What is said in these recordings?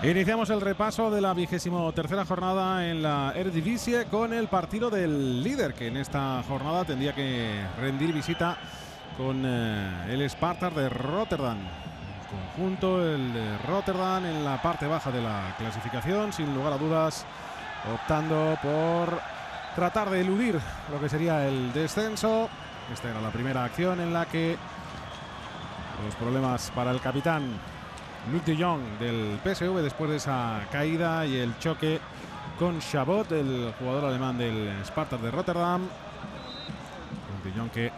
Iniciamos el repaso de la 23ª jornada en la Eredivisie con el partido del líder, que en esta jornada tendría que rendir visita con el Spartak de Rotterdam. En conjunto, el de Rotterdam en la parte baja de la clasificación, sin lugar a dudas, optando por tratar de eludir lo que sería el descenso. Esta era la primera acción en la que los problemas para el capitán Luc de Jong del PSV después de esa caída y el choque con Chabot, el jugador alemán del Spartak de Rotterdam. Luc de Jong que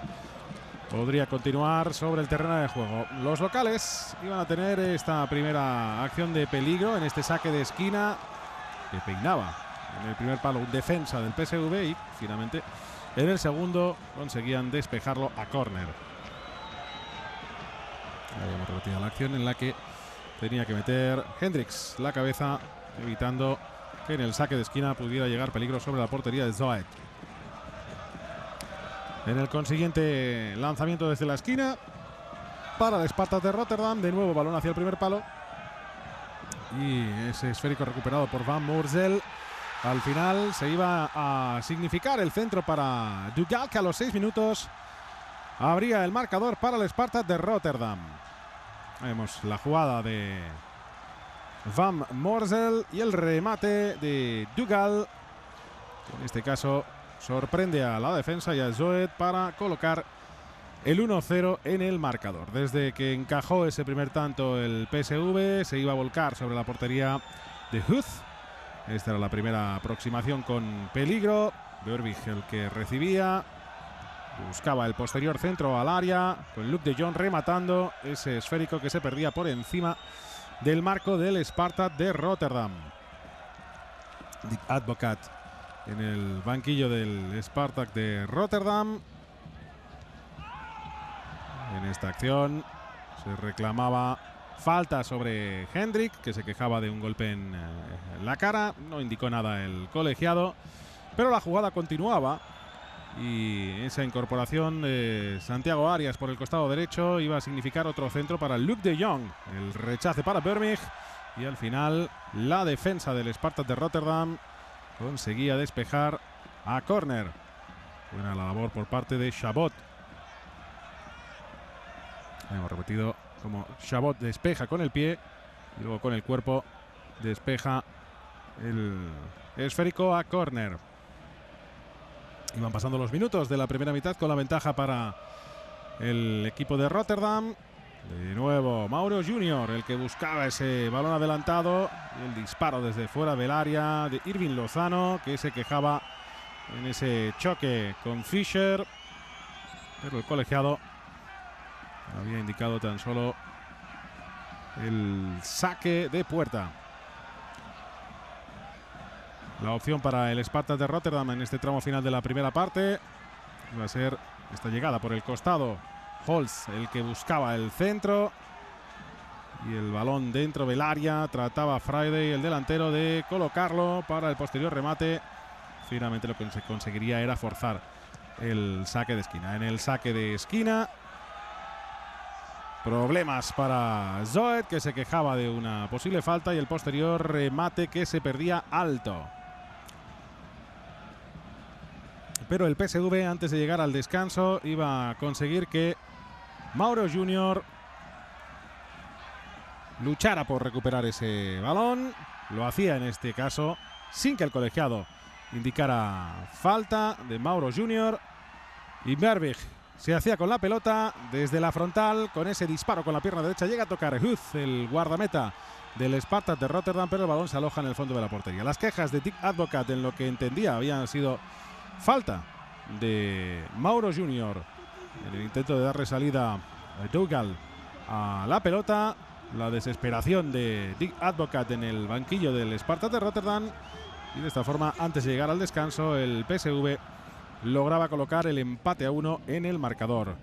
podría continuar sobre el terreno de juego. Los locales iban a tener esta primera acción de peligro en este saque de esquina que peinaba en el primer palo un defensa del PSV y finalmente en el segundo conseguían despejarlo a córner. Habíamos repetido la acción en la que tenía que meter Hendricks la cabeza, evitando que en el saque de esquina pudiera llegar peligro sobre la portería de Zoet. En el consiguiente lanzamiento desde la esquina para el Spartak de Rotterdam, de nuevo balón hacia el primer palo y ese esférico recuperado por Van Moorsel. Al final se iba a significar el centro para Dugal, que a los 6 minutos abría el marcador para el Spartak de Rotterdam. Vemos la jugada de Van Moorsel y el remate de Dugal. En este caso sorprende a la defensa y a Zoet para colocar el 1-0 en el marcador. Desde que encajó ese primer tanto el PSV se iba a volcar sobre la portería de Huth. Esta era la primera aproximación con peligro. Björvig el que recibía. Buscaba el posterior centro al área con Luc de Jong rematando ese esférico que se perdía por encima del marco del Spartak de Rotterdam. Dick Advocat en el banquillo del Spartak de Rotterdam. En esta acción se reclamaba falta sobre Hendrik, que se quejaba de un golpe en la cara. No indicó nada el colegiado, pero la jugada continuaba. Y esa incorporación de Santiago Arias por el costado derecho iba a significar otro centro para Luc de Jong. El rechace para Björvig y al final la defensa del Spartak de Rotterdam conseguía despejar a córner. Buena labor por parte de Chabot. Hemos repetido como Chabot despeja con el pie y luego con el cuerpo despeja el esférico a córner. Iban pasando los minutos de la primera mitad con la ventaja para el equipo de Rotterdam. De nuevo Mauro Junior el que buscaba ese balón adelantado y el disparo desde fuera del área de Irving Lozano, que se quejaba en ese choque con Fischer, pero el colegiado había indicado tan solo el saque de puerta. La opción para el Spartak de Rotterdam en este tramo final de la primera parte iba a ser esta llegada por el costado. Holz el que buscaba el centro y el balón dentro del área. Trataba Friday, el delantero, de colocarlo para el posterior remate. Finalmente lo que se conseguiría era forzar el saque de esquina. En el saque de esquina, problemas para Zoet, que se quejaba de una posible falta, y el posterior remate que se perdía alto. Pero el PSV, antes de llegar al descanso, iba a conseguir que Mauro Junior luchara por recuperar ese balón. Lo hacía en este caso sin que el colegiado indicara falta de Mauro Junior. Y Björvig se hacía con la pelota desde la frontal con ese disparo con la pierna derecha. Llega a tocar Huth, el guardameta del Spartak de Rotterdam, pero el balón se aloja en el fondo de la portería. Las quejas de Dick Advocat en lo que entendía habían sido falta de Mauro Junior en el intento de darle salida a Dugal a la pelota. La desesperación de Dick Advocat en el banquillo del Spartak de Rotterdam, y de esta forma, antes de llegar al descanso, el PSV lograba colocar el empate a 1 en el marcador.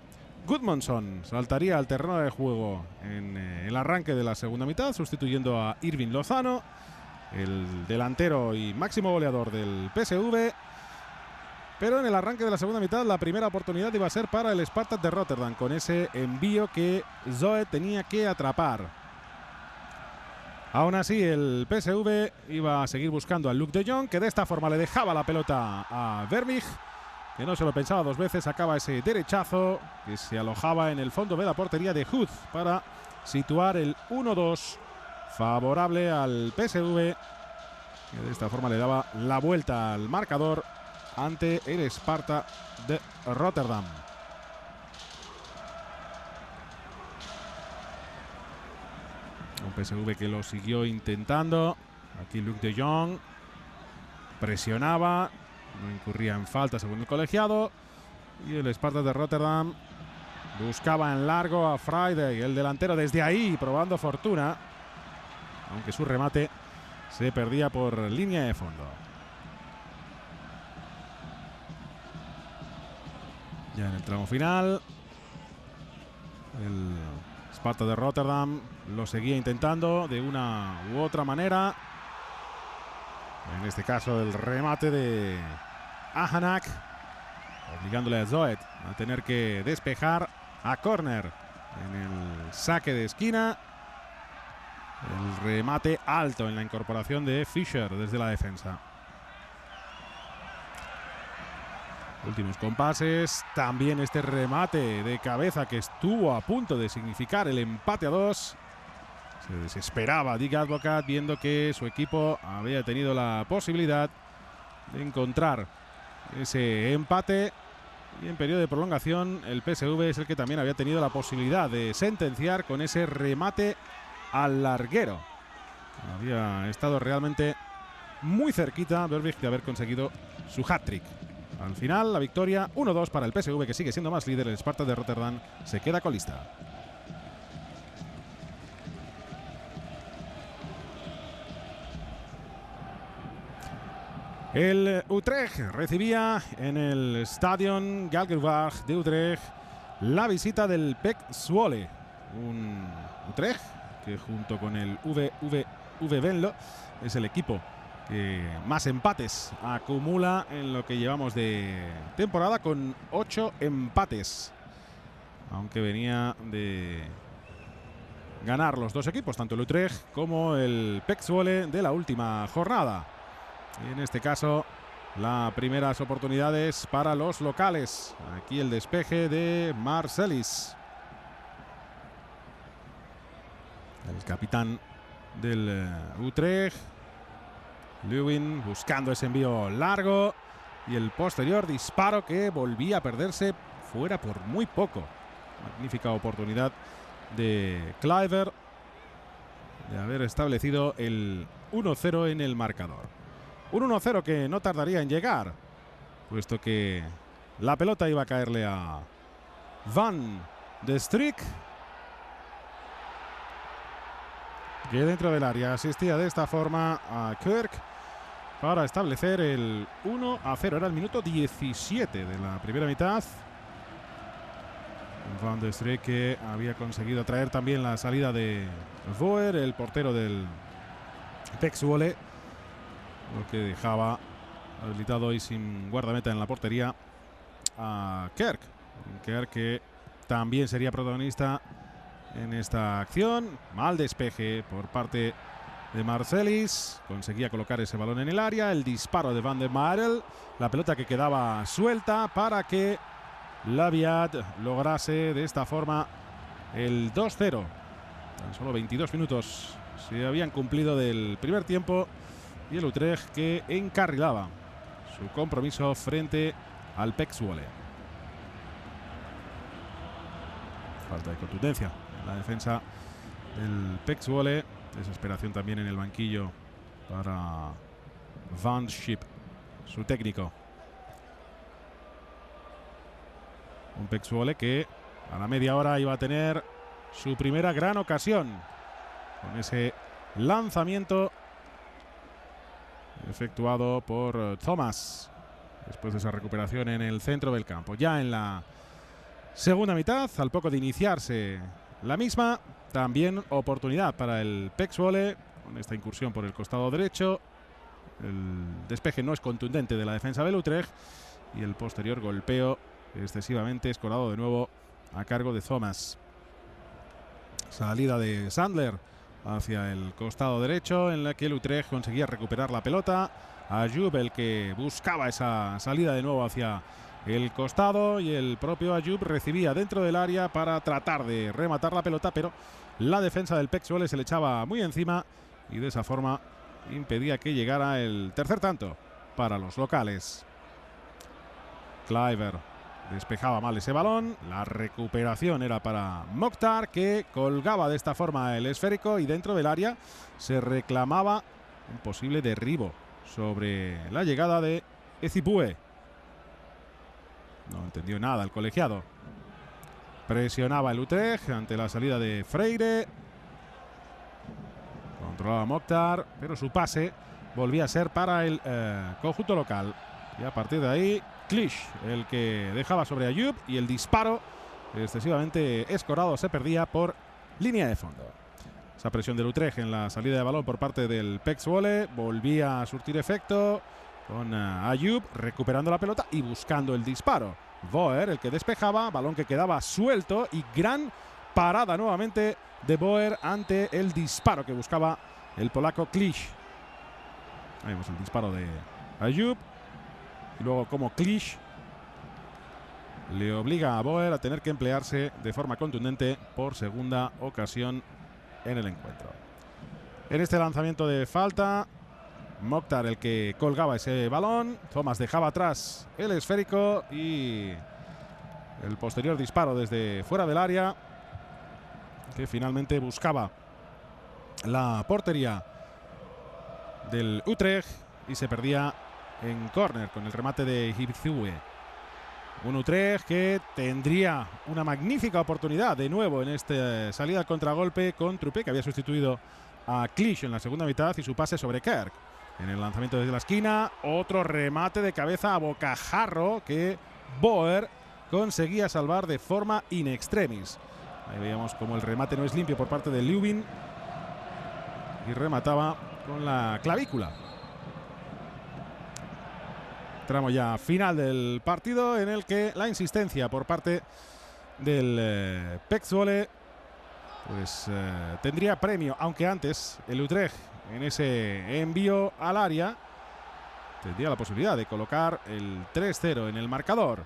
Gudmundsson saltaría al terreno de juego en el arranque de la segunda mitad, sustituyendo a Irving Lozano, el delantero y máximo goleador del PSV. Pero en el arranque de la segunda mitad la primera oportunidad iba a ser para el Spartak de Rotterdam, con ese envío que Zoet tenía que atrapar. Aún así, el PSV iba a seguir buscando a Luuk de Jong, que de esta forma le dejaba la pelota a Vermich, que no se lo pensaba dos veces, sacaba ese derechazo que se alojaba en el fondo de la portería de Huth para situar el 1-2 favorable al PSV, que de esta forma le daba la vuelta al marcador ante el Sparta de Rotterdam. Un PSV que lo siguió intentando. Aquí Luuk de Jong presionaba, no incurría en falta según el colegiado, y el Sparta de Rotterdam buscaba en largo a Friday, el delantero, desde ahí probando fortuna, aunque su remate se perdía por línea de fondo. Ya en el tramo final, el Sparta de Rotterdam lo seguía intentando de una u otra manera. En este caso el remate de Ahanak, obligándole a Zoet a tener que despejar a córner en el saque de esquina. El remate alto en la incorporación de Fischer desde la defensa. Últimos compases, también este remate de cabeza que estuvo a punto de significar el empate a 2. Se desesperaba Dick Advocaat viendo que su equipo había tenido la posibilidad de encontrar ese empate, y en periodo de prolongación el PSV es el que también había tenido la posibilidad de sentenciar con ese remate al larguero. Había estado realmente muy cerquita Verbeek de haber conseguido su hat-trick. Al final, la victoria 1-2 para el PSV, que sigue siendo más líder. El Sparta de Rotterdam se queda colista. El Utrecht recibía en el Stadion Galgenwaard de Utrecht la visita del PEC Zwolle. Un Utrecht que junto con el VVV Venlo es el equipo que más empates acumula en lo que llevamos de temporada, con 8 empates, aunque venía de ganar los dos equipos, tanto el Utrecht como el PEC Zwolle, de la última jornada. En este caso, las primeras oportunidades para los locales. Aquí el despeje de Marcelis, el capitán del Utrecht. Lewin buscando ese envío largo y el posterior disparo que volvía a perderse fuera por muy poco. Magnífica oportunidad de Kluivert de haber establecido el 1-0 en el marcador. Un 1-0 que no tardaría en llegar, puesto que la pelota iba a caerle a Van de Streek, que dentro del área asistía de esta forma a Kirk para establecer el 1-0. Era el minuto 17 de la primera mitad. Van de Streek, que había conseguido atraer también la salida de Voer, el portero del PEC Zwolle, lo que dejaba habilitado y sin guardameta en la portería a Kirk. Kirk, que también sería protagonista en esta acción. Mal despeje por parte de Marcelis, conseguía colocar ese balón en el área. El disparo de Van der Marel, la pelota que quedaba suelta para que Labiat lograse de esta forma el 2-0. Tan solo 22 minutos se habían cumplido del primer tiempo y el Utrecht que encarrilaba su compromiso frente al PEC Zwolle. Falta de contundencia en la defensa del PEC Zwolle. Desesperación también en el banquillo para Van Schip, su técnico. Un PEC Zwolle que a la media hora iba a tener su primera gran ocasión con ese lanzamiento efectuado por Thomas después de esa recuperación en el centro del campo. Ya en la segunda mitad, al poco de iniciarse la misma, también oportunidad para el PEC Zwolle con esta incursión por el costado derecho. El despeje no es contundente de la defensa del Utrecht y el posterior golpeo excesivamente escorado de nuevo a cargo de Thomas. Salida de Sandler hacia el costado derecho, en la que el Utrecht conseguía recuperar la pelota. Ayoub, el que buscaba esa salida de nuevo hacia el costado, y el propio Ayoub recibía dentro del área para tratar de rematar la pelota, pero la defensa del PEC Zwolle se le echaba muy encima y de esa forma impedía que llegara el tercer tanto para los locales. Kluivert despejaba mal ese balón, la recuperación era para Mokhtar, que colgaba de esta forma el esférico, y dentro del área se reclamaba un posible derribo sobre la llegada de Ezipue. No entendió nada el colegiado. Presionaba el Utrecht ante la salida de Freire. Controlaba Mokhtar, pero su pase volvía a ser para el conjunto local. Y a partir de ahí, Clich, el que dejaba sobre Ayoub, y el disparo excesivamente escorado se perdía por línea de fondo. Esa presión del Utrecht en la salida de balón por parte del PEC Zwolle volvía a surtir efecto, con Ayoub recuperando la pelota y buscando el disparo. Boer, el que despejaba, balón que quedaba suelto, y gran parada nuevamente de Boer ante el disparo que buscaba el polaco Clich. Ahí vemos el disparo de Ayoub, y luego como Clich le obliga a Boer a tener que emplearse de forma contundente por segunda ocasión en el encuentro. En este lanzamiento de falta, Mokhtar, el que colgaba ese balón. Thomas dejaba atrás el esférico, y el posterior disparo desde fuera del área, que finalmente buscaba la portería del Utrecht y se perdía en córner con el remate de Ezipue. Un Utrecht que tendría una magnífica oportunidad de nuevo en esta salida al contragolpe con Trupe, que había sustituido a Clich en la segunda mitad, y su pase sobre Kerk. En el lanzamiento desde la esquina, otro remate de cabeza a bocajarro que Boer conseguía salvar de forma in extremis. Ahí veíamos como el remate no es limpio por parte de Ljubin, y remataba con la clavícula. Tramo ya final del partido, en el que la insistencia por parte del PEC Zwolle pues tendría premio, aunque antes el Utrecht, en ese envío al área, tendría la posibilidad de colocar el 3-0 en el marcador.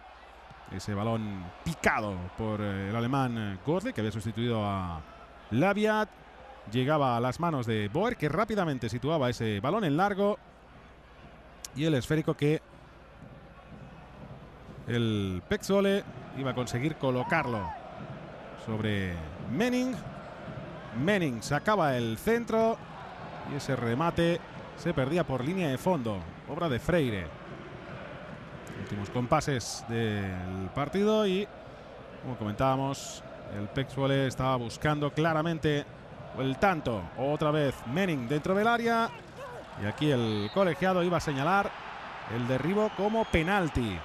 Ese balón picado por el alemán Götze, que había sustituido a Labiat, llegaba a las manos de Boer, que rápidamente situaba ese balón en largo, y el esférico que el PEC Zwolle iba a conseguir colocarlo sobre Menning. Menning sacaba el centro, y ese remate se perdía por línea de fondo, obra de Freire. Últimos compases del partido, y como comentábamos, el PEC Zwolle estaba buscando claramente el tanto. Otra vez Menning dentro del área, y aquí el colegiado iba a señalar el derribo como penalti.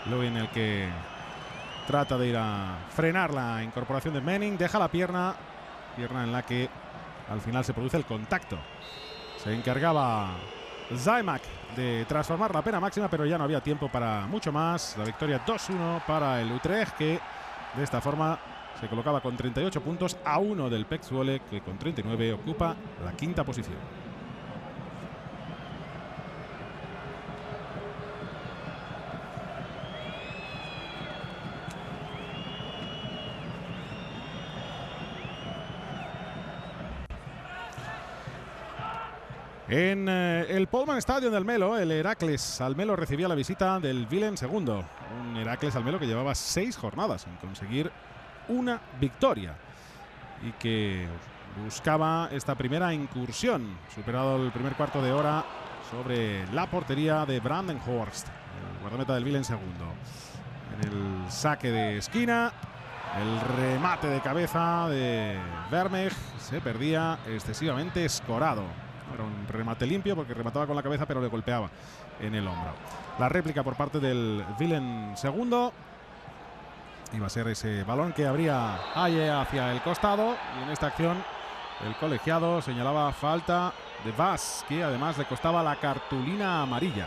Luego en el que trata de ir a frenar la incorporación de Menning, deja la pierna en la que al final se produce el contacto. Se encargaba Zaimak de transformar la pena máxima, pero ya no había tiempo para mucho más. La victoria 2-1 para el Utrecht, que de esta forma se colocaba con 38 puntos a 1 del PEC Zwolle, que con 39 ocupa la quinta posición. En el Polman Stadion del Melo, el Heracles Almelo recibía la visita del Willem II. Un Heracles Almelo que llevaba 6 jornadas sin conseguir una victoria, y que buscaba esta primera incursión, superado el primer cuarto de hora, sobre la portería de Brandenhorst, el guardameta del Willem II. En el saque de esquina, el remate de cabeza de Vermeer se perdía excesivamente escorado. Era un remate limpio porque remataba con la cabeza, pero le golpeaba en el hombro. La réplica por parte del Willem II iba a ser ese balón que abría Haye hacia el costado, y en esta acción el colegiado señalaba falta de Vaz, que además le costaba la cartulina amarilla.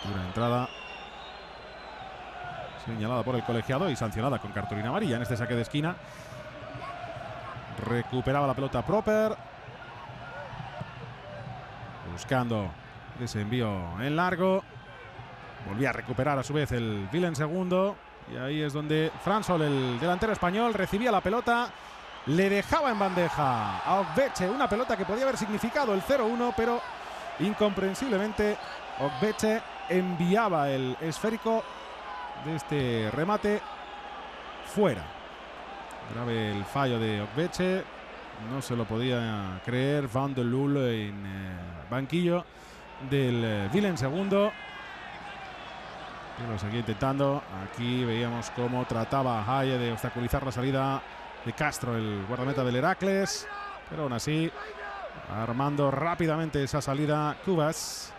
Dura entrada señalada por el colegiado y sancionada con cartulina amarilla en este saque de esquina. Recuperaba la pelota Proper, buscando ese envío en largo. Volvía a recuperar a su vez el Willem II. Y ahí es donde Fransol, el delantero español, recibía la pelota. Le dejaba en bandeja a Okveche una pelota que podía haber significado el 0-1, pero incomprensiblemente Okveche enviaba el esférico de este remate fuera. Grave el fallo de Okveche. No se lo podía creer Van der Lule en banquillo del Willem II. Y lo seguía intentando. Aquí veíamos cómo trataba Haye de obstaculizar la salida de Castro, el guardameta del Heracles. Pero aún así, armando rápidamente esa salida Cubas.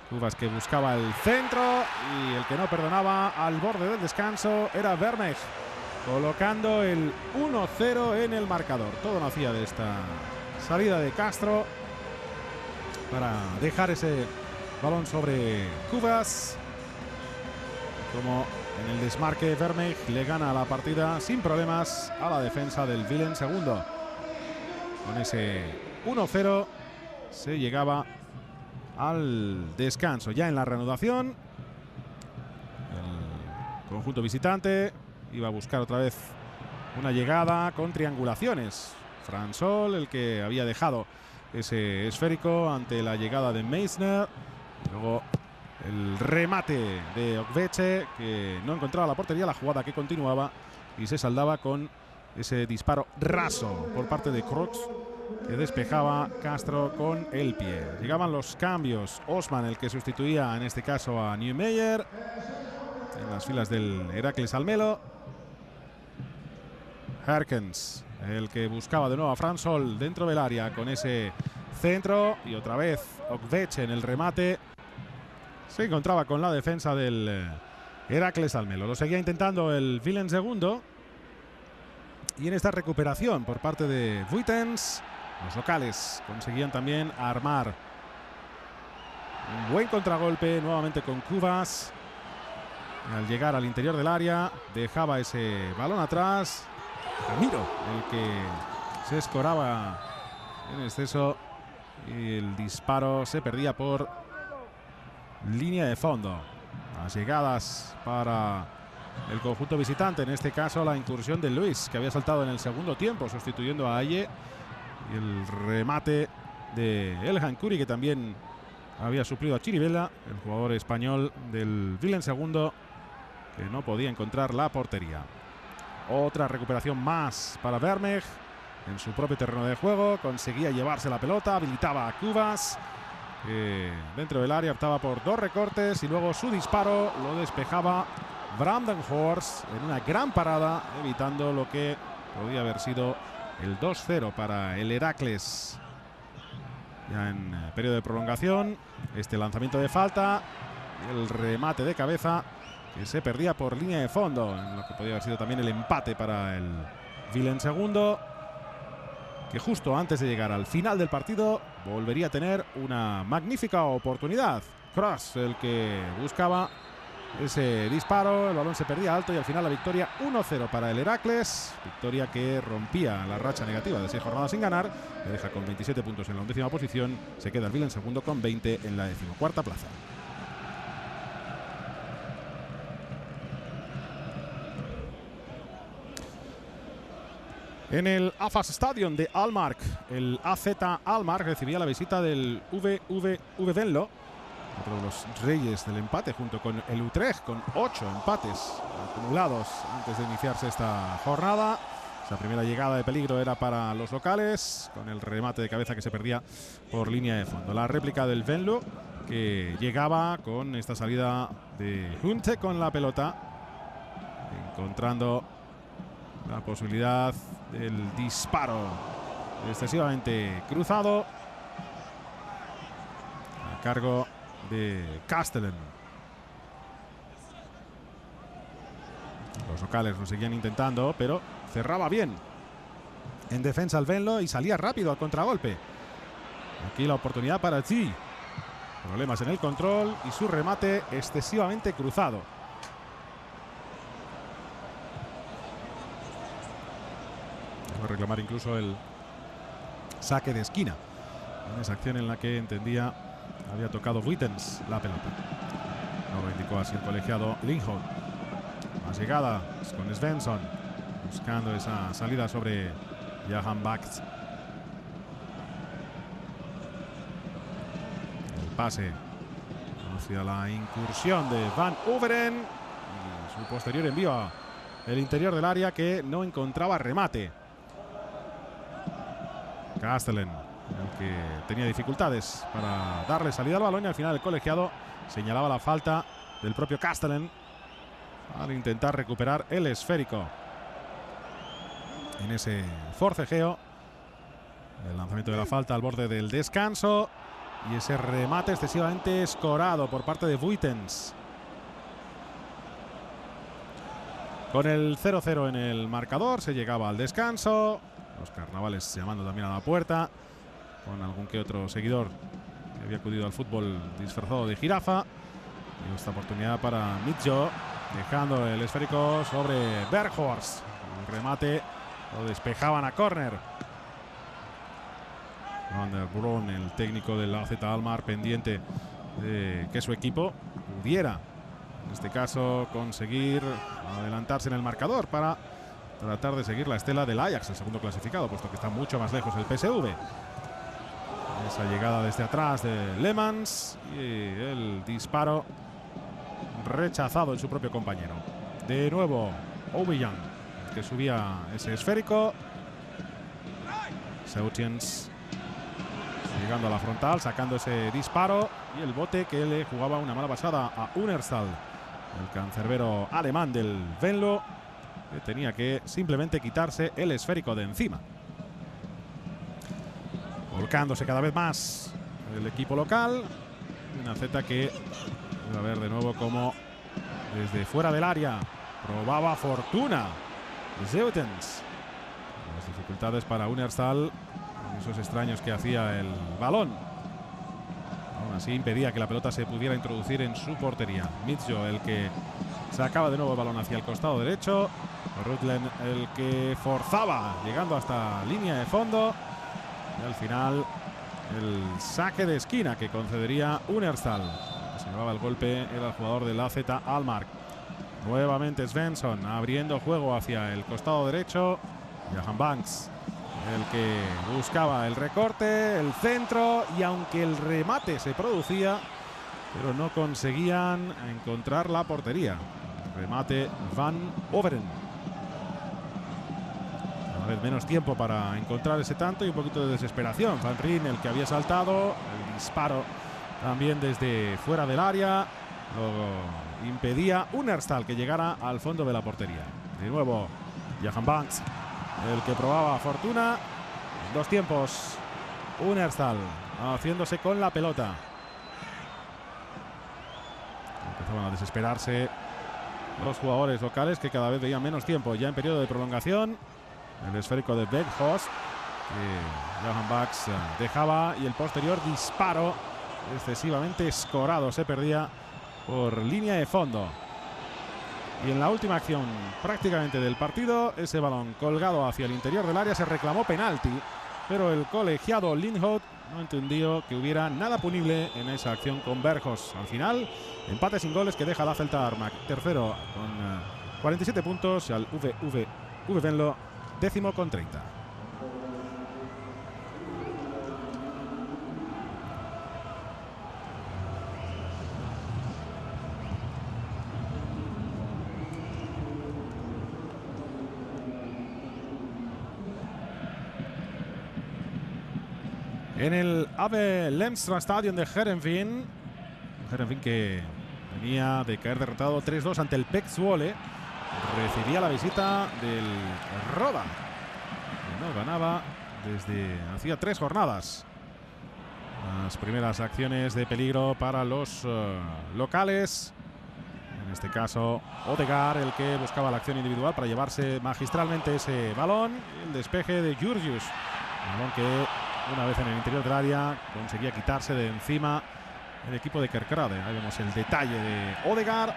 Cubas que buscaba el centro y el que no perdonaba al borde del descanso era Vermeij, colocando el 1-0 en el marcador. Todo nacía de esta salida de Castro para dejar ese balón sobre Cubas. Como en el desmarque Vermeij le gana la partida sin problemas a la defensa del Willem II. Con ese 1-0 se llegaba al descanso. Ya en la reanudación, el conjunto visitante iba a buscar otra vez una llegada con triangulaciones. Fransol, el que había dejado ese esférico ante la llegada de Meissner. Luego el remate de Okveche, que no encontraba la portería, la jugada que continuaba y se saldaba con ese disparo raso por parte de Crooks, que despejaba Castro con el pie. Llegaban los cambios. Osman, el que sustituía en este caso a Neumeyer en las filas del Heracles Almelo. Herkens, el que buscaba de nuevo a Fransol dentro del área con ese centro, y otra vez Okveche en el remate. Se encontraba con la defensa del Heracles Almelo. Lo seguía intentando el Willem II. Y en esta recuperación por parte de Vuitens, los locales conseguían también armar un buen contragolpe nuevamente con Cubas. Al llegar al interior del área, dejaba ese balón atrás. Ramiro, el que se escoraba en exceso, y el disparo se perdía por línea de fondo. Las llegadas para el conjunto visitante, en este caso la incursión de Luis, que había saltado en el segundo tiempo sustituyendo a Haye, y el remate de Elhan Kuri, que también había suplido a Chirivella, el jugador español del Willem II, que no podía encontrar la portería. Otra recuperación más para Vermeij en su propio terreno de juego. Conseguía llevarse la pelota, habilitaba a Cubas, dentro del área optaba por dos recortes y luego su disparo lo despejaba Brandenhorst en una gran parada, evitando lo que podía haber sido el 2-0 para el Heracles. Ya en periodo de prolongación, este lanzamiento de falta y el remate de cabeza que se perdía por línea de fondo, en lo que podía haber sido también el empate para el Willem II, que justo antes de llegar al final del partido volvería a tener una magnífica oportunidad. Cross, el que buscaba ese disparo, el balón se perdía alto y al final la victoria 1-0 para el Heracles. Victoria que rompía la racha negativa de 6 jornadas sin ganar. Le deja con 27 puntos en la 11ª posición. Se queda el Willem II con 20 en la 14ª plaza. En el AFAS Stadion de Almark, el AZ Almark recibía la visita del VVV Venlo, otro de los reyes del empate, junto con el Utrecht, con 8 empates acumulados antes de iniciarse esta jornada. Esa primera llegada de peligro era para los locales, con el remate de cabeza que se perdía por línea de fondo. La réplica del Venlo, que llegaba con esta salida de Hunte con la pelota, encontrando la posibilidad del disparo excesivamente cruzado a cargo de Castellen. Los locales lo seguían intentando, pero cerraba bien en defensa el Venlo y salía rápido al contragolpe. Aquí la oportunidad para G. Problemas en el control y su remate excesivamente cruzado. a reclamar incluso el saque de esquina en esa acción en la que entendía había tocado Wittens la pelota. No lo indicó así el colegiado Lindholt. Más llegada con Svensson buscando esa salida sobre Jahan Bax. El pase hacia la incursión de Van Uveren y su posterior envío a el interior del área que no encontraba remate. Castellén, el que tenía dificultades para darle salida al balón, y al final el colegiado señalaba la falta del propio Castellén al intentar recuperar el esférico. En ese forcejeo, el lanzamiento de la falta al borde del descanso y ese remate excesivamente escorado por parte de Wittens. Con el 0-0 en el marcador se llegaba al descanso. Los carnavales llamando también a la puerta, con algún que otro seguidor que había acudido al fútbol disfrazado de jirafa. Y esta oportunidad para Mitjo, dejando el esférico sobre Berghorst. El remate lo despejaban a córner. Van der Brun, el técnico del AZ Alkmaar, pendiente de que su equipo pudiera, en este caso, conseguir adelantarse en el marcador para tratar de seguir la estela del Ajax, el segundo clasificado, puesto que está mucho más lejos el PSV. Esa llegada desde atrás de Lemans y el disparo rechazado en su propio compañero. De nuevo Aubameyang, que subía ese esférico. Seutiens llegando a la frontal, sacando ese disparo y el bote que le jugaba una mala pasada a Unnerstall, el cancerbero alemán del Venlo, que tenía que simplemente quitarse el esférico de encima. Volcándose cada vez más el equipo local. Una Z que va a ver de nuevo como desde fuera del área probaba fortuna Zeutens. Las dificultades para Unnerstall, esos extraños que hacía el balón. Aún así impedía que la pelota se pudiera introducir en su portería. Mitjo, el que sacaba de nuevo el balón hacia el costado derecho. Rutlen, el que forzaba llegando hasta línea de fondo. Y al final el saque de esquina que concedería Unnerstall. Se llevaba el golpe, era el jugador del AZ Alkmaar. Nuevamente Svensson abriendo juego hacia el costado derecho. Jahan Banks, el que buscaba el recorte, el centro, y aunque el remate se producía, pero no conseguían encontrar la portería. Remate Van Uveren. Cada vez menos tiempo para encontrar ese tanto y un poquito de desesperación. Van Rijn, el que había saltado, el disparo también desde fuera del área, lo impedía Unnerstall que llegara al fondo de la portería. De nuevo Jahan Banks, el que probaba fortuna. Dos tiempos. Unnerstall haciéndose con la pelota. Empezaban a desesperarse los jugadores locales, que cada vez veían menos tiempo ya en periodo de prolongación. El esférico de Berghorst que Jahan Banks dejaba, y el posterior disparo excesivamente escorado se perdía por línea de fondo. Y en la última acción prácticamente del partido, ese balón colgado hacia el interior del área, se reclamó penalti, pero el colegiado Lindholt no entendió que hubiera nada punible en esa acción con Berghorst. Al final, empate sin goles que deja la Celta Armac tercero con 47 puntos, al VV Venlo décimo con 30. En el Ave Lemstra Stadion de Heerenveen, que venía de caer derrotado 3-2 ante el PEC Zwolle, recibía la visita del Roda, que no ganaba desde hacía 3 jornadas. Las primeras acciones de peligro para los locales. En este caso, Odegaard, el que buscaba la acción individual para llevarse magistralmente ese balón. El despeje de Jurgius, balón que una vez en el interior del área conseguía quitarse de encima el equipo de Kerkrade. Ahí vemos el detalle de Odegaard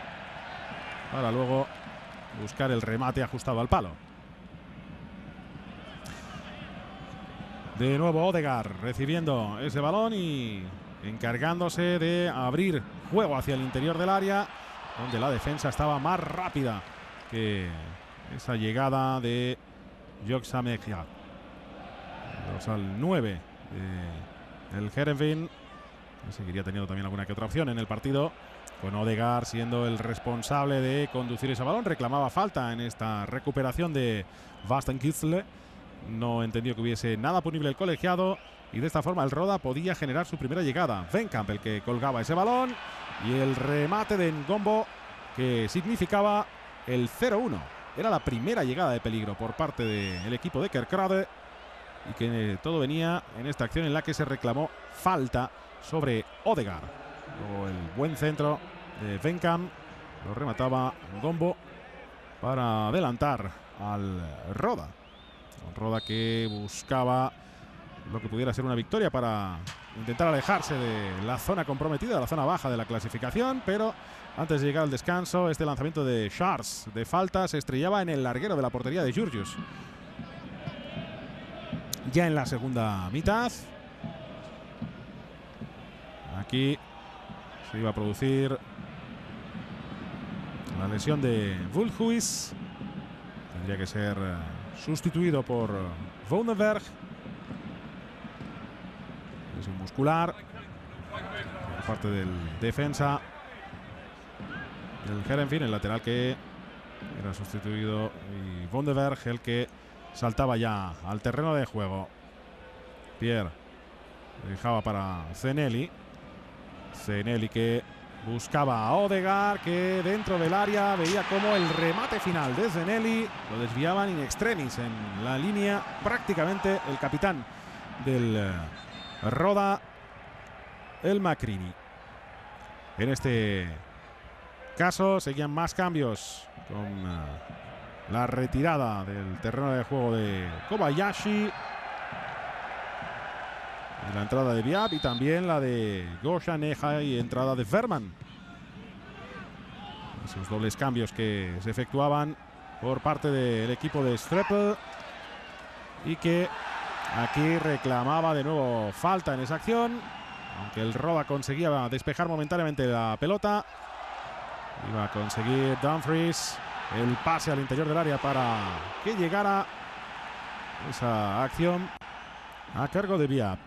para luego buscar el remate ajustado al palo. De nuevo Odegaard recibiendo ese balón y encargándose de abrir juego hacia el interior del área, donde la defensa estaba más rápida que esa llegada de Joxamegia. Al 9 del Heerenveen. Seguiría teniendo también alguna que otra opción en el partido, con Odegaard siendo el responsable de conducir ese balón. Reclamaba falta en esta recuperación de Vastenkisle. No entendió que hubiese nada punible el colegiado y de esta forma el Roda podía generar su primera llegada. Venkamp el que colgaba ese balón y el remate de Ngombo que significaba el 0-1. Era la primera llegada de peligro por parte del equipo de Kerkrade y que todo venía en esta acción en la que se reclamó falta sobre Odegaard. Luego el buen centro de Venkamp lo remataba Ngombo para adelantar al Roda. Un Roda que buscaba lo que pudiera ser una victoria para intentar alejarse de la zona comprometida, de la zona baja de la clasificación, pero antes de llegar al descanso, este lanzamiento de Scharz de falta se estrellaba en el larguero de la portería de Giurgius. Ya en la segunda mitad, aquí se iba a producir la lesión de Vulhuis. Tendría que ser sustituido por Woudenberg. Lesión muscular por parte del defensa del Heerenveen, el lateral que era sustituido, y Woudenberg el que saltaba ya al terreno de juego. Pierre dejaba para Zenelli. Zenelli que buscaba a Odegaard, que dentro del área veía como el remate final de Zenelli lo desviaban in extremis en la línea prácticamente el capitán del Roda, el Macrini. En este caso seguían más cambios con la retirada del terreno de juego de Kobayashi, la entrada de Biab y también la de Goshaneja y entrada de Verman. Esos dobles cambios que se efectuaban por parte del equipo de Streppel y que aquí reclamaba de nuevo falta en esa acción, aunque el Roda conseguía despejar momentáneamente la pelota. Iba a conseguir Dumfries el pase al interior del área para que llegara esa acción a cargo de Biab.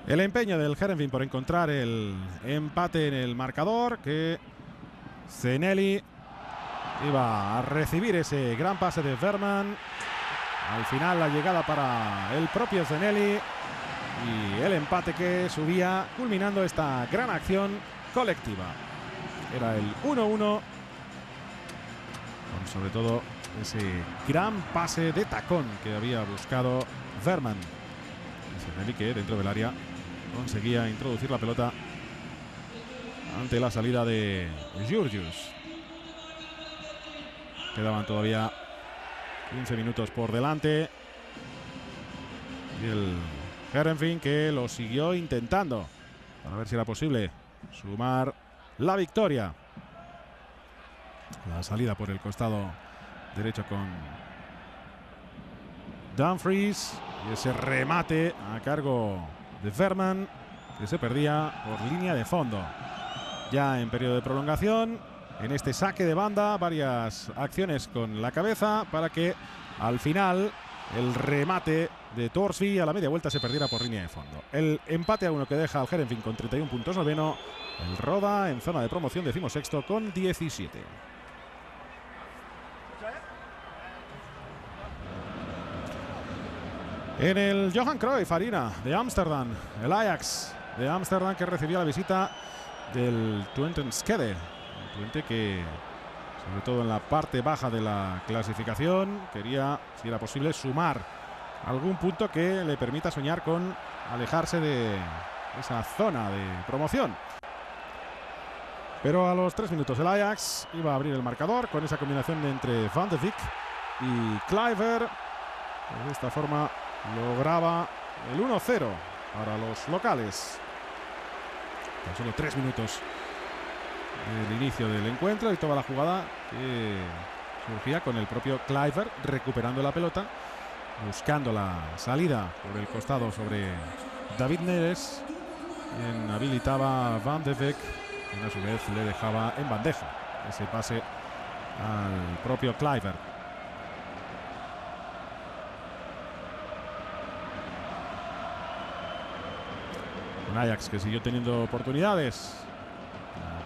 El empeño del Heerenveen por encontrar el empate en el marcador, que Zenelli iba a recibir ese gran pase de Verman. Al final la llegada para el propio Zenelli y el empate que subía, culminando esta gran acción colectiva. Era el 1-1, con sobre todo ese gran pase de tacón que había buscado Verman. Zenelli que dentro del área conseguía introducir la pelota ante la salida de Giurgius. Quedaban todavía 15 minutos por delante y el Heerenveen que lo siguió intentando para ver si era posible sumar la victoria. La salida por el costado derecho con Dumfries y ese remate a cargo de Verman que se perdía por línea de fondo. Ya en periodo de prolongación, en este saque de banda, varias acciones con la cabeza para que al final el remate de Thorsby a la media vuelta se perdiera por línea de fondo. El empate a 1 que deja al Heerenveen con 31 puntos, noveno. El Roda en zona de promoción, 16º con 17. En el Johan Cruyff Arena de Ámsterdam, el Ajax de Ámsterdam que recibía la visita del Twente Enschede. Un Twente que, sobre todo en la parte baja de la clasificación, quería, si era posible, sumar algún punto que le permita soñar con alejarse de esa zona de promoción. Pero a los 3 minutos el Ajax iba a abrir el marcador con esa combinación entre Van de Beek y Kluivert. De esta forma lograba el 1-0 para los locales. Tan solo 3 minutos del inicio del encuentro y toda la jugada que surgía con el propio Kluivert recuperando la pelota buscando la salida por el costado sobre David Neres, quien habilitaba a Van de Beek, quien a su vez le dejaba en bandeja ese pase al propio Kluivert. Un Ajax que siguió teniendo oportunidades.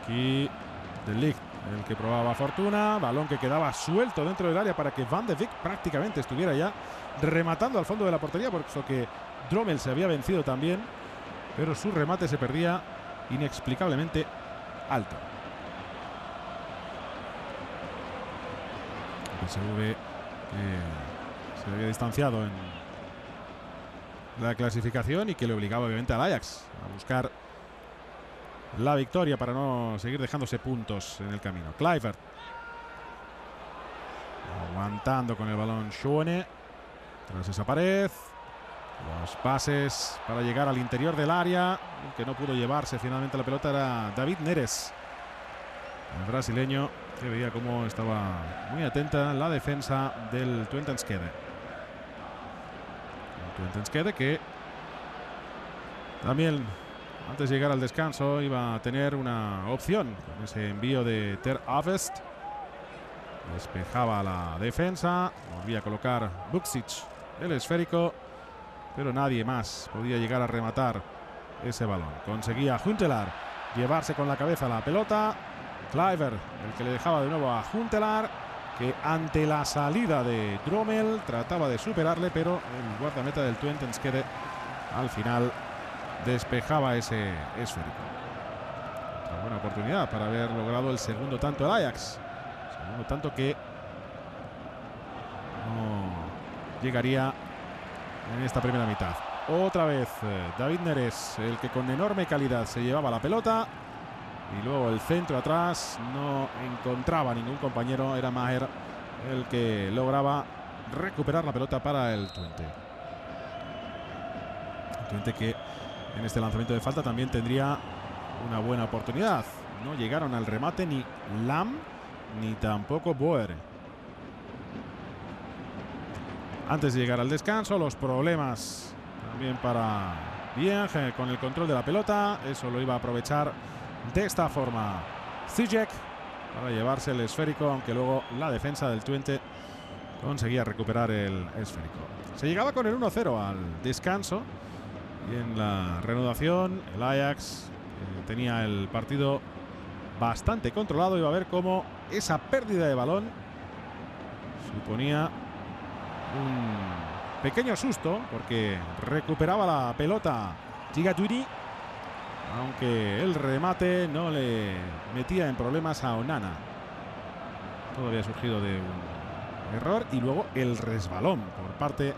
Aquí De Ligt, el que probaba fortuna, balón que quedaba suelto dentro del área para que Van de Beek prácticamente estuviera ya rematando al fondo de la portería, por eso que Drommel se había vencido también, pero su remate se perdía inexplicablemente alto. El PSV se había distanciado en la clasificación y que le obligaba obviamente al Ajax a buscar la victoria para no seguir dejándose puntos en el camino. Kluivert aguantando con el balón Schöne tras esa pared. Los pases para llegar al interior del área. El que no pudo llevarse finalmente la pelota era David Neres, el brasileño, que veía cómo estaba muy atenta la defensa del Twente Enschede. El Twente Enschede que también antes de llegar al descanso iba a tener una opción con ese envío de Ter Avest. Despejaba la defensa, volvía a colocar Vuksic el esférico, pero nadie más podía llegar a rematar ese balón. Conseguía Huntelaar llevarse con la cabeza la pelota. Kluivert, el que le dejaba de nuevo a Huntelaar, que ante la salida de Drommel trataba de superarle, pero el guardameta del Twente Enschede al final despejaba ese esférico. Otra buena oportunidad para haber logrado el segundo tanto del Ajax. Segundo tanto que no llegaría en esta primera mitad. Otra vez David Neres, el que con enorme calidad se llevaba la pelota. Y luego el centro atrás no encontraba ningún compañero. Era Maher el que lograba recuperar la pelota para el Twente. El Twente que en este lanzamiento de falta también tendría una buena oportunidad. No llegaron al remate ni Lam ni tampoco Boer. Antes de llegar al descanso, los problemas también para Bieng con el control de la pelota. Eso lo iba a aprovechar de esta forma Ziyech para llevarse el esférico, aunque luego la defensa del Twente conseguía recuperar el esférico. Se llegaba con el 1-0 al descanso. Y en la reanudación el Ajax tenía el partido bastante controlado. Iba a ver cómo esa pérdida de balón suponía un pequeño susto, porque recuperaba la pelota Gigaturi, aunque el remate no le metía en problemas a Onana. Todo había surgido de un error y luego el resbalón por parte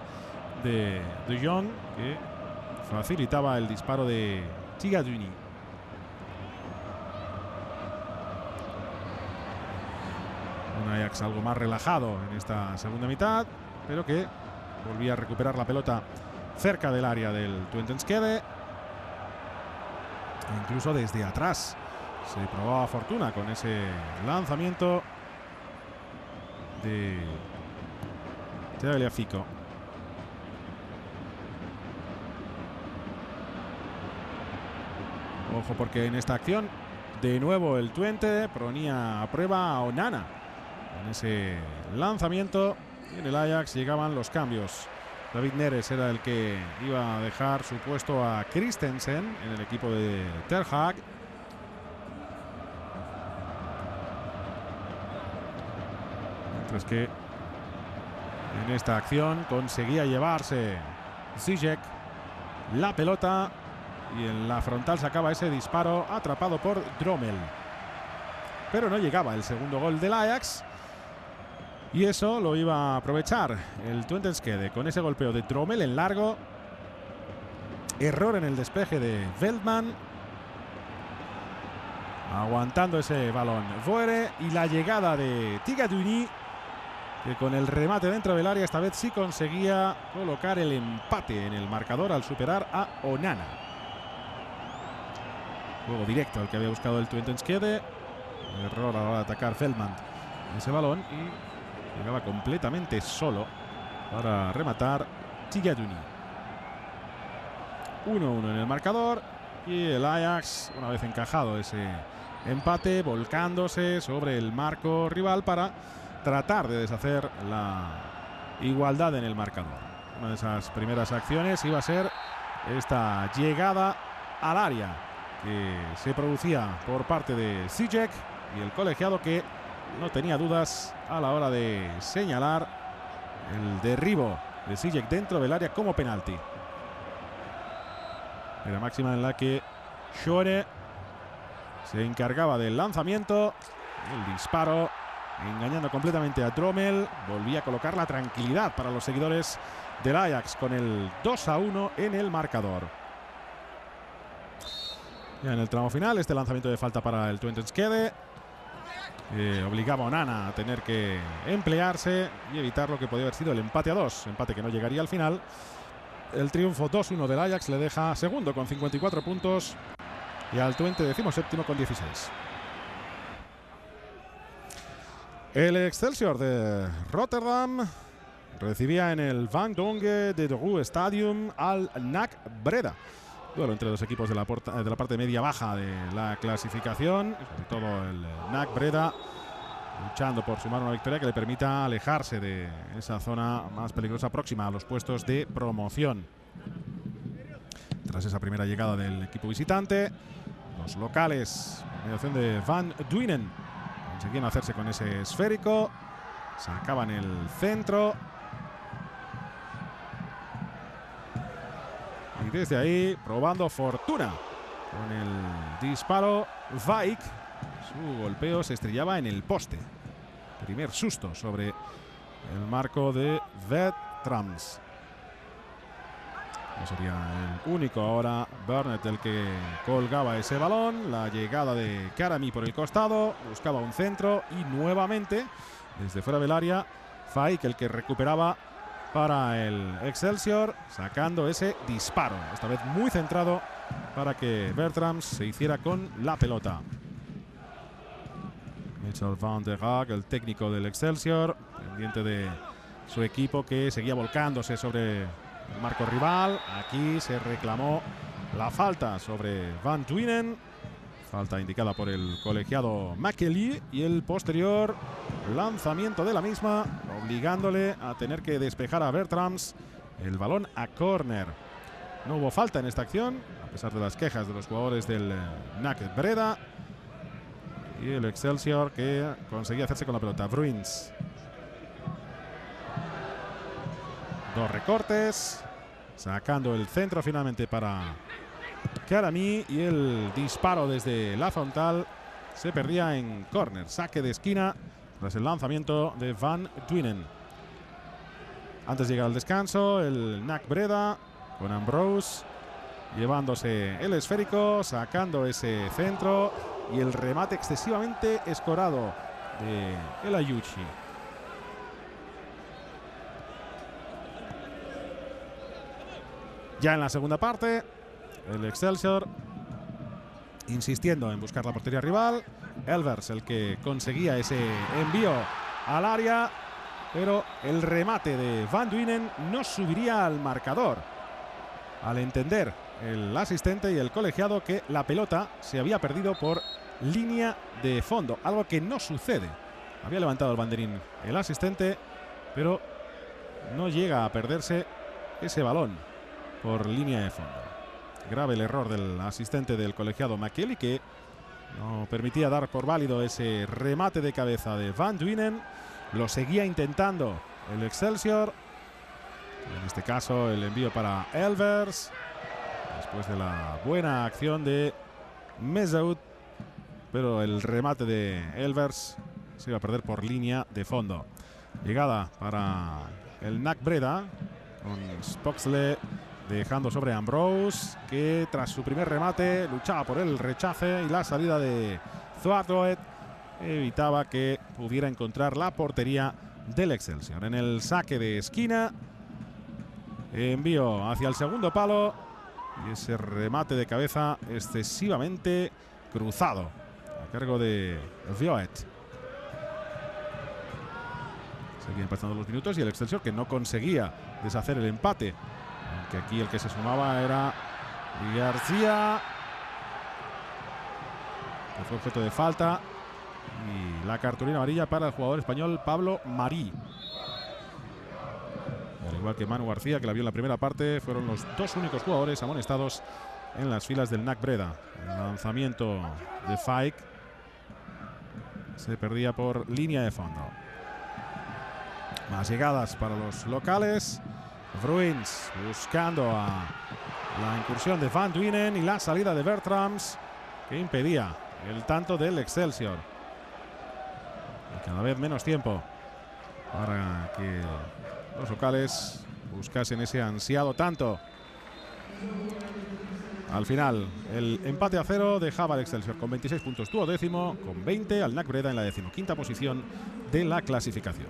de De Jong, que facilitaba el disparo de Gigaturi. Un Ajax algo más relajado en esta segunda mitad, pero que volvía a recuperar la pelota cerca del área del Twente Enschede. E incluso desde atrás se probaba fortuna con ese lanzamiento de Tagliafico. Ojo, porque en esta acción de nuevo el Twente ponía a prueba a Onana en ese lanzamiento. Y en el Ajax llegaban los cambios. David Neres era el que iba a dejar su puesto a Christensen en el equipo de Ter Hag. Mientras que en esta acción conseguía llevarse Ziyech la pelota. Y en la frontal sacaba ese disparo atrapado por Drommel. Pero no llegaba el segundo gol del Ajax. Y eso lo iba a aprovechar el Twente Enschede con ese golpeo de Drommel en largo. Error en el despeje de Veltman. Aguantando ese balón Voere. Y la llegada de Gigaturi, que con el remate dentro del área esta vez sí conseguía colocar el empate en el marcador al superar a Onana. Juego directo el que había buscado el Twente Enschede. Error a la hora de atacar Veltman ese balón y llegaba completamente solo para rematar Tigaduni. 1-1 en el marcador y el Ajax, una vez encajado ese empate, volcándose sobre el marco rival para tratar de deshacer la igualdad en el marcador. Una de esas primeras acciones iba a ser esta llegada al área que se producía por parte de Ziyech y el colegiado, que no tenía dudas a la hora de señalar el derribo de Ziyech dentro del área como penalti. Era máxima en la que Schöne se encargaba del lanzamiento, el disparo, engañando completamente a Drommel. Volvía a colocar la tranquilidad para los seguidores del Ajax con el 2-1 en el marcador. Ya en el tramo final, este lanzamiento de falta para el Twente Enschede obligaba a Onana a tener que emplearse y evitar lo que podía haber sido el empate a 2, empate que no llegaría al final. El triunfo 2-1 del Ajax le deja segundo con 54 puntos y al Twente 17º con 16. El Excelsior de Rotterdam recibía en el Van Dongen de Dreux Stadium al NAC Breda. Duelo entre dos equipos de la parte media-baja de la clasificación, sobre todo el NAC Breda luchando por sumar una victoria que le permita alejarse de esa zona más peligrosa próxima a los puestos de promoción. Tras esa primera llegada del equipo visitante, los locales, a mediación de Van Duinen, conseguían hacerse con ese esférico, sacaban el centro y desde ahí, probando fortuna con el disparo, Vaik, su golpeo se estrellaba en el poste. Primer susto sobre el marco de Vertrams. No sería el único ahora Burnett el que colgaba ese balón. La llegada de Karami por el costado, buscaba un centro y nuevamente desde fuera del área Vaik el que recuperaba para el Excelsior, sacando ese disparo, esta vez muy centrado para que Vertrams se hiciera con la pelota. Mitchell van der Haag, el técnico del Excelsior, pendiente de su equipo que seguía volcándose sobre el marco rival. Aquí se reclamó la falta sobre Van Duinen, falta indicada por el colegiado Makely, y el posterior lanzamiento de la misma, obligándole a tener que despejar a Vertrams el balón a córner. No hubo falta en esta acción, a pesar de las quejas de los jugadores del NAC Breda. Y el Excelsior que conseguía hacerse con la pelota. Bruins. Dos recortes. Sacando el centro finalmente para Karami. Y el disparo desde la frontal se perdía en córner. Saque de esquina tras el lanzamiento de Van Duinen. Antes de llegar al descanso, el NAC Breda con Ambrose llevándose el esférico, sacando ese centro y el remate excesivamente escorado de El Ayuchi. Ya en la segunda parte, el Excelsior insistiendo en buscar la portería rival. Elvers el que conseguía ese envío al área, pero el remate de Van Duinen no subiría al marcador, al entender el asistente y el colegiado que la pelota se había perdido por línea de fondo, algo que no sucede. Había levantado el banderín el asistente, pero no llega a perderse ese balón por línea de fondo. Grave el error del asistente del colegiado Makely, que no permitía dar por válido ese remate de cabeza de Van Duinen. Lo seguía intentando el Excelsior. En este caso el envío para Elvers, después de la buena acción de Mezoud, pero el remate de Elvers se iba a perder por línea de fondo. Llegada para el NAC Breda con Spoxley dejando sobre Ambrose, que tras su primer remate luchaba por el rechace y la salida de Zouadroet evitaba que pudiera encontrar la portería del Excelsior. En el saque de esquina, envío hacia el segundo palo y ese remate de cabeza excesivamente cruzado a cargo de Vioet. Seguían pasando los minutos y el Excelsior, que no conseguía deshacer el empate, aunque aquí el que se sumaba era García, que fue objeto de falta, y la cartulina amarilla para el jugador español Pablo Marí. Al igual que Manu García, que la vio en la primera parte, fueron los dos únicos jugadores amonestados en las filas del NAC Breda. El lanzamiento de Faik se perdía por línea de fondo. Más llegadas para los locales. Bruins buscando a la incursión de Van Duynen y la salida de Bertrams, que impedía el tanto del Excelsior. Y cada vez menos tiempo para que los locales buscasen ese ansiado tanto. Al final, el empate a 0 dejaba al Excelsior con 26 puntos, 12º, con 20 al NAC Breda en la 15ª posición de la clasificación.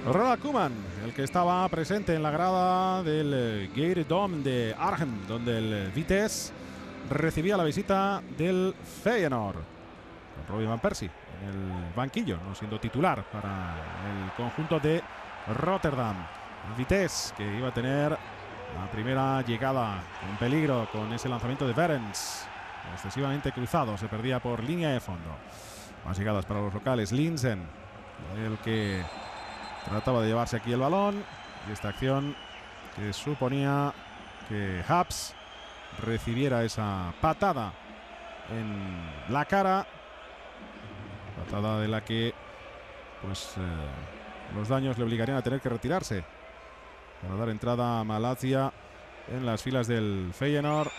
Ronald Koeman, el que estaba presente en la grada del Gate Dome de Arnhem, donde el Vitesse recibía la visita del Feyenoord, con Robin van Persie en el banquillo, no siendo titular para el conjunto de Rotterdam. El Vitesse, que iba a tener la primera llegada en peligro con ese lanzamiento de Berens, excesivamente cruzado, se perdía por línea de fondo. Más llegadas para los locales. Linsen, el que trataba de llevarse aquí el balón, y esta acción que suponía que Haps recibiera esa patada en la cara, patada de la que pues los daños le obligarían a tener que retirarse para dar entrada a Malatya en las filas del Feyenoord.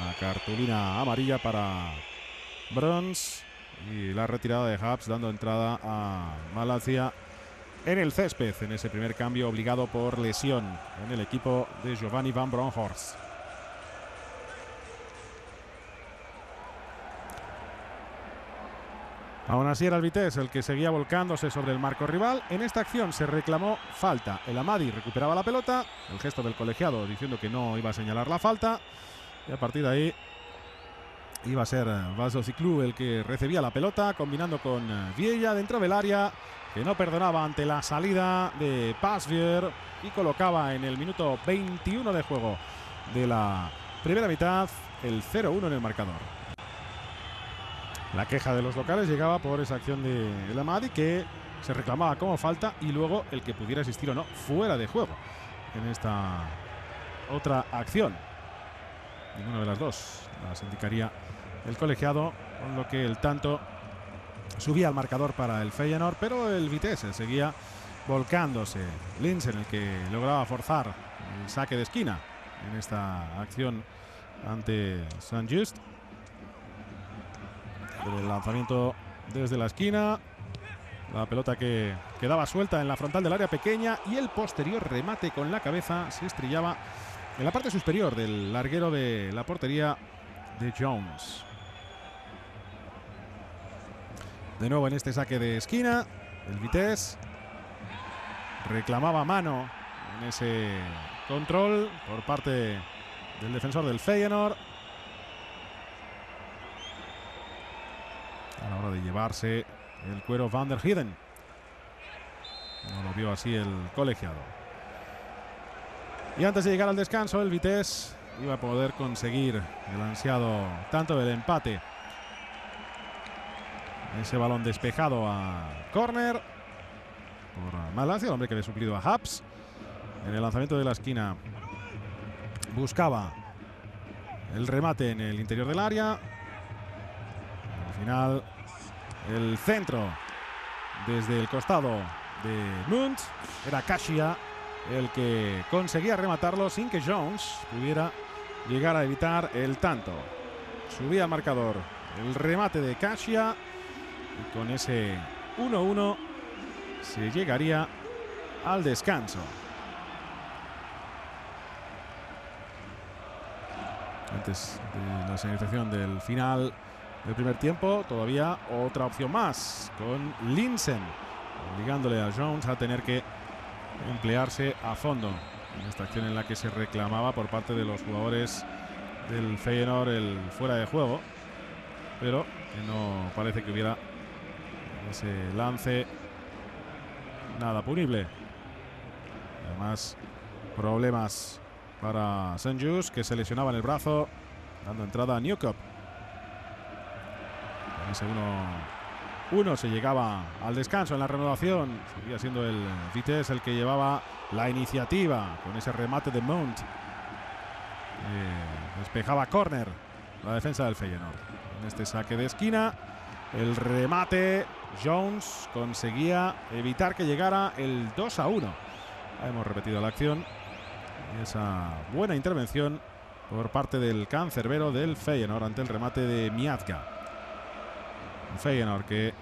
La cartulina amarilla para Bruns y la retirada de Haps, dando entrada a Malatya en el césped, en ese primer cambio obligado por lesión en el equipo de Giovanni van Bronckhorst. Aún así era el Vitesse el que seguía volcándose sobre el marco rival. En esta acción se reclamó falta. El Amadi recuperaba la pelota, el gesto del colegiado diciendo que no iba a señalar la falta, y a partir de ahí iba a ser Vaso Ciclú el que recibía la pelota, combinando con Viella dentro del área, que no perdonaba ante la salida de Pasvier, y colocaba en el minuto 21 de juego de la primera mitad el 0-1 en el marcador. La queja de los locales llegaba por esa acción de El Amadi, que se reclamaba como falta, y luego el que pudiera existir o no fuera de juego en esta otra acción. Ninguna de las dos las indicaría el colegiado, con lo que el tanto subía al marcador para el Feyenoord, pero el Vitesse seguía volcándose. Linsen, el que lograba forzar el saque de esquina en esta acción ante Saint-Just. El lanzamiento desde la esquina, la pelota que quedaba suelta en la frontal del área pequeña, y el posterior remate con la cabeza se estrellaba en la parte superior del larguero de la portería de Jones. De nuevo en este saque de esquina, el Vitesse reclamaba mano en ese control por parte del defensor del Feyenoord, a la hora de llevarse el cuero Van der Heyden. No lo vio así el colegiado. Y antes de llegar al descanso, el Vitesse iba a poder conseguir el ansiado tanto del empate. Ese balón despejado a córner por Malatya, el hombre que había suplido a Haps. En el lanzamiento de la esquina buscaba el remate en el interior del área. Al final, el centro desde el costado de Munt. Era Kasia el que conseguía rematarlo sin que Jones pudiera llegar a evitar el tanto. Subía al marcador el remate de Kasia, y con ese 1-1 se llegaría al descanso. Antes de la señalización del final del primer tiempo, todavía otra opción más, con Linsen obligándole a Jones a tener que emplearse a fondo en esta acción en la que se reclamaba por parte de los jugadores del Feyenoord el fuera de juego, pero que no parece que hubiera ese lance nada punible. Además, problemas para St-Just, que se lesionaba en el brazo, dando entrada a Newcop. En ese 1-1 se llegaba al descanso en la renovación. Seguía siendo el Vitesse el que llevaba la iniciativa con ese remate de Mount. Despejaba córner la defensa del Feyenoord. En este saque de esquina, el remate, Jones conseguía evitar que llegara el 2-1. Hemos repetido la acción. Y esa buena intervención por parte del cancerbero del Feyenoord ante el remate de Miazga. El Feyenoord que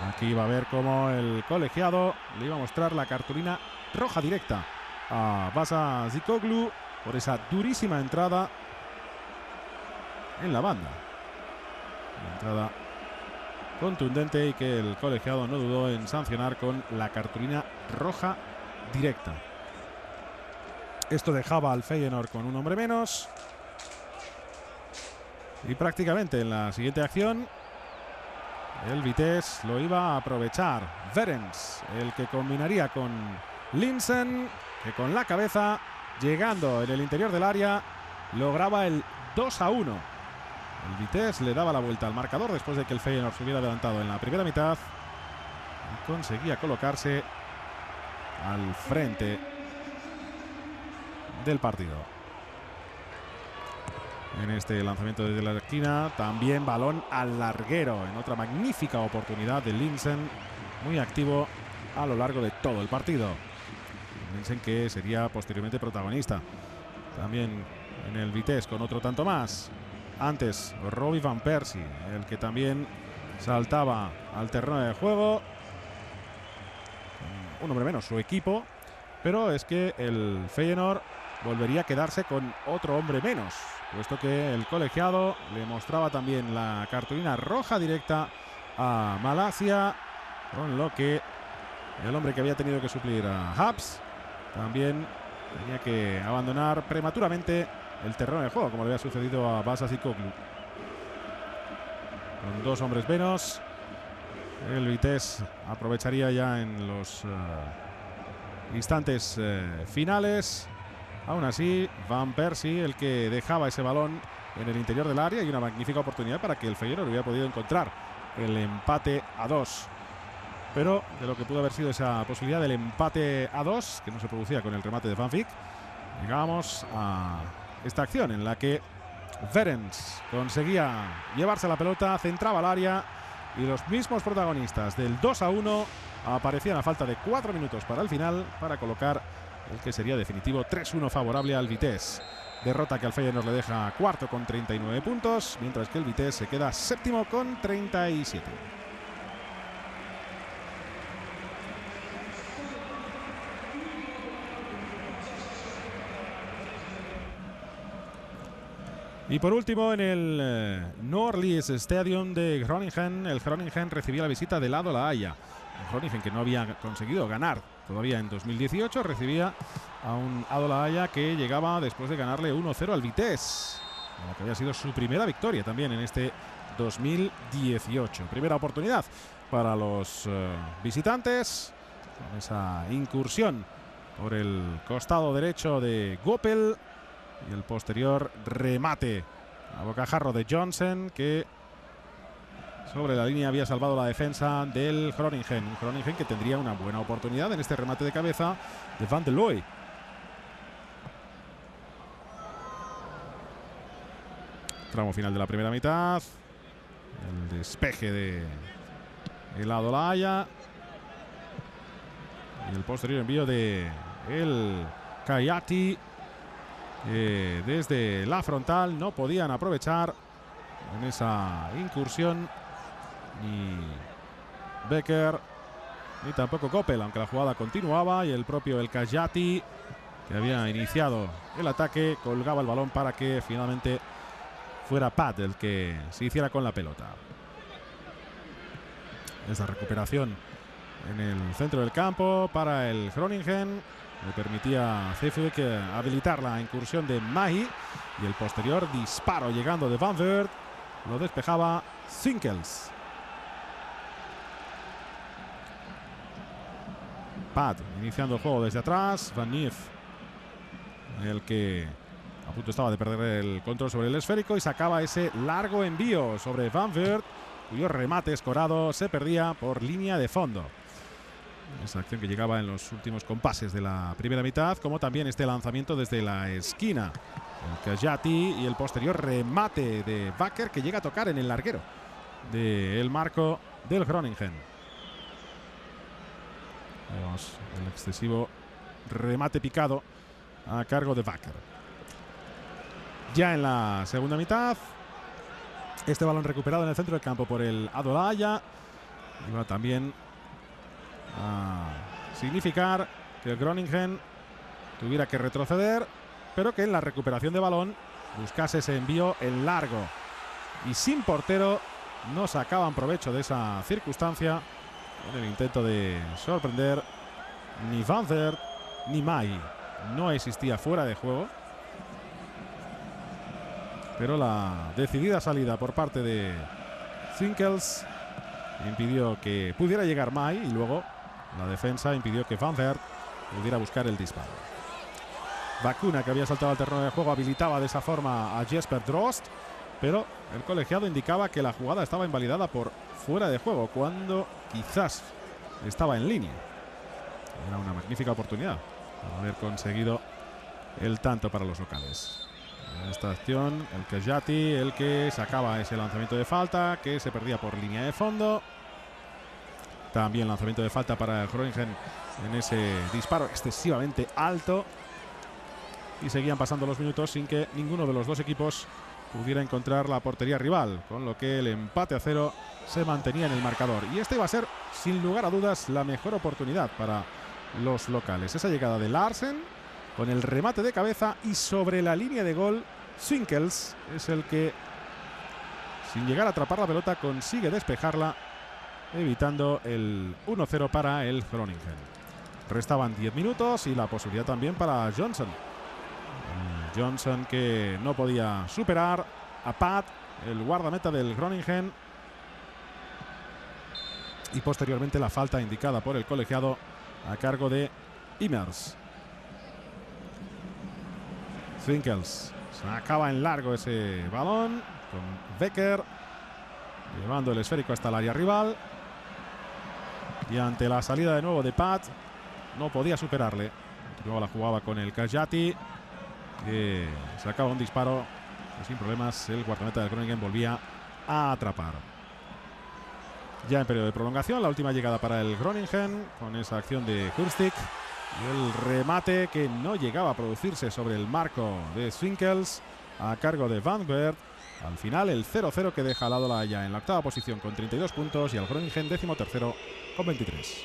aquí va a ver cómo el colegiado le iba a mostrar la cartulina roja directa a Basa Zikoglu por esa durísima entrada en la banda. Una entrada contundente y que el colegiado no dudó en sancionar con la cartulina roja directa. Esto dejaba al Feyenoord con un hombre menos. Y prácticamente en la siguiente acción el Vitesse lo iba a aprovechar. Verens, el que combinaría con Linsen, que con la cabeza, llegando en el interior del área, lograba el 2-1. El Vitesse le daba la vuelta al marcador después de que el Feyenoord se hubiera adelantado en la primera mitad y conseguía colocarse al frente del partido. En este lanzamiento desde la esquina, también balón al larguero en otra magnífica oportunidad de Linsen, muy activo a lo largo de todo el partido. Linsen que sería posteriormente protagonista también en el Vitesse con otro tanto más. Antes Robbie Van Persie, el que también saltaba al terreno de juego. Un hombre menos su equipo, pero es que el Feyenoord volvería a quedarse con otro hombre menos, puesto que el colegiado le mostraba también la cartulina roja directa a Malacia, con lo que el hombre que había tenido que suplir a Habs también tenía que abandonar prematuramente el terreno de juego, como le había sucedido a Basa Zikoglu. Con dos hombres menos, el Vitesse aprovecharía ya en los instantes finales. Aún así, Van Persie, el que dejaba ese balón en el interior del área, y una magnífica oportunidad para que el Feyenoord hubiera podido encontrar el empate a 2. Pero de lo que pudo haber sido esa posibilidad del empate a 2, que no se producía con el remate de Van Vick, llegamos a esta acción en la que Verens conseguía llevarse la pelota, centraba al área y los mismos protagonistas del 2-1 aparecían a falta de 4 minutos para el final para colocar el que sería definitivo 3-1 favorable al Vitesse. Derrota que al Feyenoord le deja cuarto con 39 puntos, mientras que el Vitesse se queda séptimo con 37. Y por último, en el Noorlies Stadium de Groningen, el Groningen recibía la visita del ADO La Haya. El Groningen, que no había conseguido ganar todavía en 2018, recibía a un ADO La Haya que llegaba después de ganarle 1-0 al Vitesse, que había sido su primera victoria también en este 2018. Primera oportunidad para los visitantes, con esa incursión por el costado derecho de Goppel y el posterior remate a bocajarro de Johnson, que sobre la línea había salvado la defensa del Groningen. Un Groningen que tendría una buena oportunidad en este remate de cabeza de Van der Looy. Tramo final de la primera mitad. El despeje de el ADO La Haya. Y el posterior envío de el Kayati. Desde la frontal no podían aprovechar en esa incursión ni Becker ni tampoco Goppel, aunque la jugada continuaba y el propio El Kayati, que había iniciado el ataque, colgaba el balón para que finalmente fuera Pat el que se hiciera con la pelota. Esa recuperación en el centro del campo para el Groningen le permitía a Zeefuik habilitar la incursión de Mahi, y el posterior disparo llegando de Van Weert lo despejaba Sinkels. Pat iniciando el juego desde atrás. Van Nief, el que a punto estaba de perder el control sobre el esférico, y sacaba ese largo envío sobre Van Weert, cuyo remate escorado se perdía por línea de fondo. Esa acción que llegaba en los últimos compases de la primera mitad, como también este lanzamiento desde la esquina. El Kajati y el posterior remate de Wacker, que llega a tocar en el larguero del marco del Groningen. Vemos el excesivo remate picado a cargo de Wacker. Ya en la segunda mitad, este balón recuperado en el centro del campo por el Adolaya iba también a significar que el Groningen tuviera que retroceder, pero que en la recuperación de balón buscase ese envío en largo, y sin portero no sacaban provecho de esa circunstancia en el intento de sorprender. Ni Van Weert ni Mahi. No existía fuera de juego, pero la decidida salida por parte de Sinkels impidió que pudiera llegar Mahi, y luego la defensa impidió que Van Weert pudiera buscar el disparo. Bacuna, que había saltado al terreno de juego, habilitaba de esa forma a Jesper Drost, pero el colegiado indicaba que la jugada estaba invalidada por fuera de juego, cuando quizás estaba en línea. Era una magnífica oportunidad para haber conseguido el tanto para los locales. En esta acción, el Kajati, el que sacaba ese lanzamiento de falta, que se perdía por línea de fondo. También lanzamiento de falta para el Groningen en ese disparo excesivamente alto. Y seguían pasando los minutos sin que ninguno de los dos equipos pudiera encontrar la portería rival, con lo que el empate a 0 se mantenía en el marcador. Y esta iba a ser, sin lugar a dudas, la mejor oportunidad para los locales. Esa llegada de Larsen con el remate de cabeza, y sobre la línea de gol Sinkels es el que, sin llegar a atrapar la pelota, consigue despejarla, evitando el 1-0 para el Groningen. Restaban 10 minutos y la posibilidad también para Johnson. Johnson, que no podía superar a Pat, el guardameta del Groningen, y posteriormente la falta indicada por el colegiado a cargo de Immers. Sinkels sacaba en largo ese balón con Becker, llevando el esférico hasta el área rival, y ante la salida de nuevo de Pat no podía superarle. Luego la jugaba con el Kajati, que sacaba un disparo y sin problemas el guardameta del Groningen volvía a atrapar. Ya en periodo de prolongación, la última llegada para el Groningen con esa acción de Hurstig y el remate que no llegaba a producirse sobre el marco de Sinkels a cargo de Van Weert. Al final el 0-0 que deja al Adolaya en la octava posición con 32 puntos y al Groningen 13º con 23.